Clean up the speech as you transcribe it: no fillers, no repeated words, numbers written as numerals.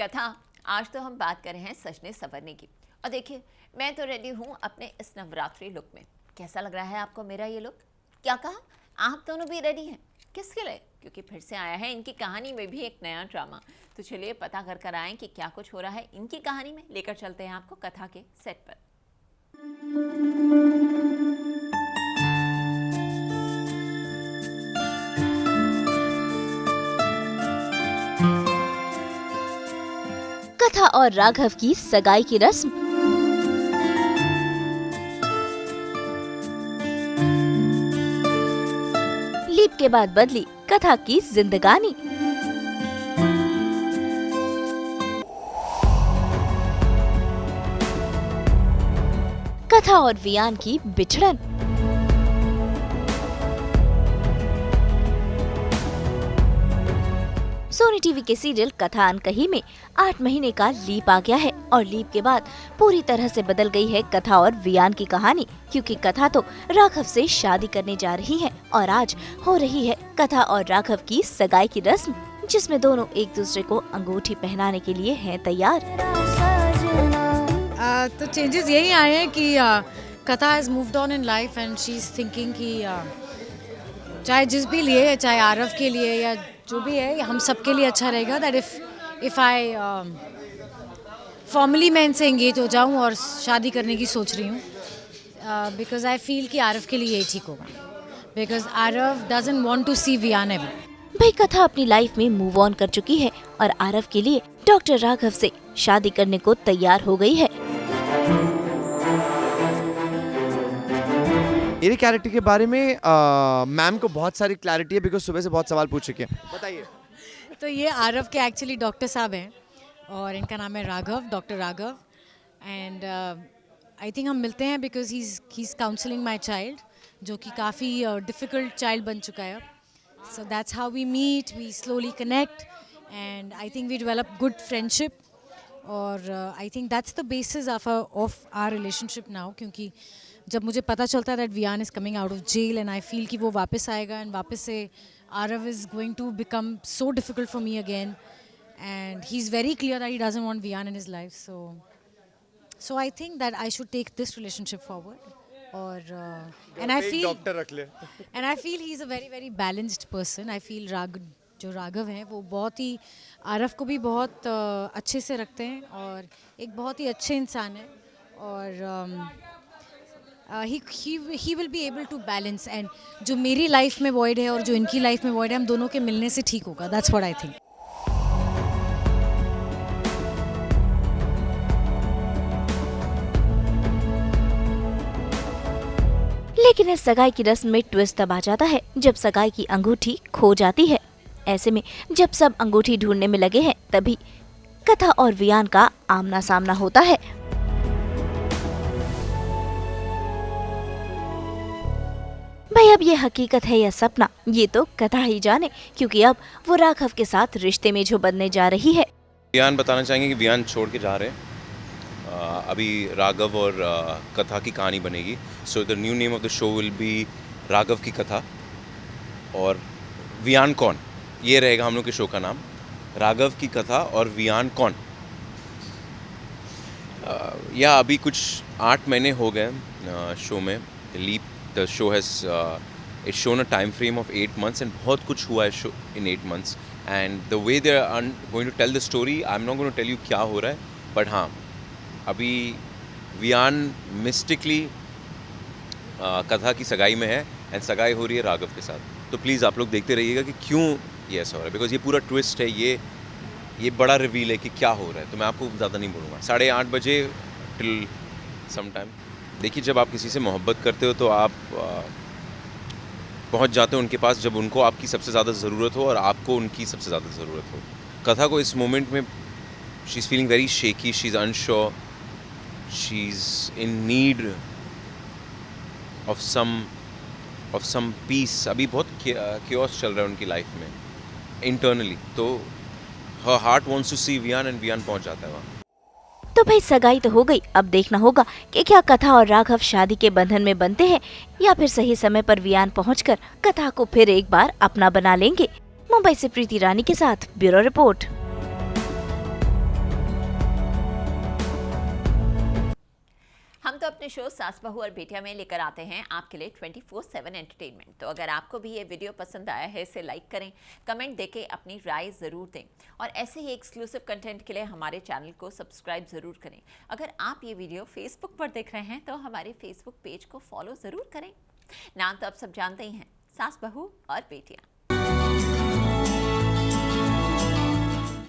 कथा, आज तो हम बात कर रहे हैं सजने संवरने की। और देखिए, मैं तो रेडी हूँ अपने इस नवरात्रि लुक में। कैसा लग रहा है आपको मेरा ये लुक? क्या कहा? आप दोनों भी रेडी हैं? किसके लिए? क्योंकि फिर से आया है इनकी कहानी में भी एक नया ड्रामा। तो चलिए पता कर आएं कि क्या कुछ हो रहा है इनकी कहानी में। लेकर चलते हैं आपको कथा के सेट पर। कथा और राघव की सगाई की रस्म। लीप के बाद बदली कथा की जिंदगानी। कथा और वियान की बिछड़न। सोनी टीवी के सीरियल कथा अनकही में 8 महीने का लीप आ गया है और लीप के बाद पूरी तरह से बदल गई है कथा और वियान की कहानी, क्योंकि कथा तो राघव से शादी करने जा रही है और आज हो रही है कथा और राघव की सगाई की रस्म, जिसमें दोनों एक दूसरे को अंगूठी पहनाने के लिए हैं तैयार। तो चेंजेस यही आए हैं कि कथा has moved on in life and she is thinking कि चाहे जिस भी लिए, चाहे आरव के लिए या जो भी है, हम सब के लिए अच्छा रहेगा दैट इफ आई फॉर्मली मैं इनसे एंगेज हो जाऊं और शादी करने की सोच रही हूँ, बिकॉज आई फील कि आरव के लिए ये ठीक होगा, because Aarav doesn't want to see Viaan ever. भाई कथा अपनी लाइफ में मूव ऑन कर चुकी है और आरव के लिए डॉक्टर राघव से शादी करने को तैयार हो गई है। मेरे कैरेक्टर के बारे में मैम को बहुत सारी क्लैरिटी है, बिकॉज सुबह से बहुत सवाल पूछ चुके हैं। बताइए। तो ये आरव के एक्चुअली डॉक्टर साहब हैं और इनका नाम है Raghav, doctor Raghav. And I think हम मिलते हैं because he is counselling my child, जो कि काफ़ी डिफ़िकल्ट चाइल्ड बन चुका है। So that's how we meet, we slowly connect and I think we develop good friendship. और I think that's the basis of our relationship now, क्योंकि जब मुझे पता चलता है that Vian is coming out of jail and I feel कि वो वापस आएगा एंड वापस से Aarav is going to become so difficult for me again and he is very clear that he doesn't want Viaan in his life. So I think that I should take this relationship forward. और and I feel doctor रख ले। And I feel he is a very very balanced person. I feel जो राघव हैं वो बहुत ही आरव को भी बहुत अच्छे से रखते हैं और एक बहुत ही अच्छे इंसान है। और he will be able to balance, and जो मेरी लाइफ में void है और जो इनकी लाइफ में void है, हम दोनों के मिलने से ठीक होगा। That's what I think. लेकिन इस सगाई की रस्म में ट्विस्ट तब आ जाता है जब सगाई की अंगूठी खो जाती है। ऐसे में जब सब अंगूठी ढूंढने में लगे हैं, तभी कथा और वियान का आमना सामना होता है। भाई अब ये हकीकत है या सपना, ये तो कथा ही जाने, क्योंकि अब वो राघव के साथ रिश्ते में जो बनने जा रही है। वियान बताना चाहेंगे कि वियान छोड़ के जा रहे हैं। अभी राघव और कथा की कहानी बनेगी। So the new name of the show will be Raghav की कथा और वियान कौन, ये रहेगा हम लोग के शो का नाम। राघव की कथा और वियान कौन। या अभी कुछ 8 महीने हो गए शो में। Leap the show has it's shown a time frame of 8 months and बहुत कुछ हुआ है in 8 months and the way they are going to tell the story, I'm not going to tell you क्या हो रहा है, but हाँ अभी वियान मिस्टिकली कथा की सगाई में है एंड सगाई हो रही है राघव के साथ। तो प्लीज़ आप लोग देखते रहिएगा कि क्यों ये ऐसा हो रहा है, बिकॉज ये पूरा ट्विस्ट है, ये बड़ा रिवील है कि क्या हो रहा है। तो मैं आपको ज़्यादा नहीं बोलूँगा। 8:30 बजे टिल सम टाइम। देखिए, जब आप किसी से मोहब्बत करते हो तो आप पहुंच जाते हो उनके पास जब उनको आपकी सबसे ज़्यादा ज़रूरत हो और आपको उनकी सबसे ज़्यादा ज़रूरत हो। कथा को इस मोमेंट में she is feeling very shaky, she is unsure, she is in need of some peace. अभी बहुत क्योस चल रहा है उनकी लाइफ में इंटरनली। तो हर हार्ट वांट्स टू सी वियान एंड वियान पहुंच जाता है वहाँ। तो भाई सगाई तो हो गई, अब देखना होगा कि क्या कथा और राघव शादी के बंधन में बनते हैं या फिर सही समय पर वियान पहुंचकर कथा को फिर एक बार अपना बना लेंगे। मुंबई से प्रीति रानी के साथ ब्यूरो रिपोर्ट। अपने शो सास बहू और बेटियां में लेकर आते हैं आपके लिए 24/7 एंटरटेनमेंट। तो अगर आपको भी ये वीडियो पसंद आया है इसे लाइक करें, कमेंट देके अपनी राय ज़रूर दें और ऐसे ही एक्सक्लूसिव कंटेंट के लिए हमारे चैनल को सब्सक्राइब ज़रूर करें। अगर आप ये वीडियो फेसबुक पर देख रहे हैं तो हमारे फेसबुक पेज को फॉलो ज़रूर करें। नाम तो आप सब जानते ही हैं, सास बहू और बेटियाँ।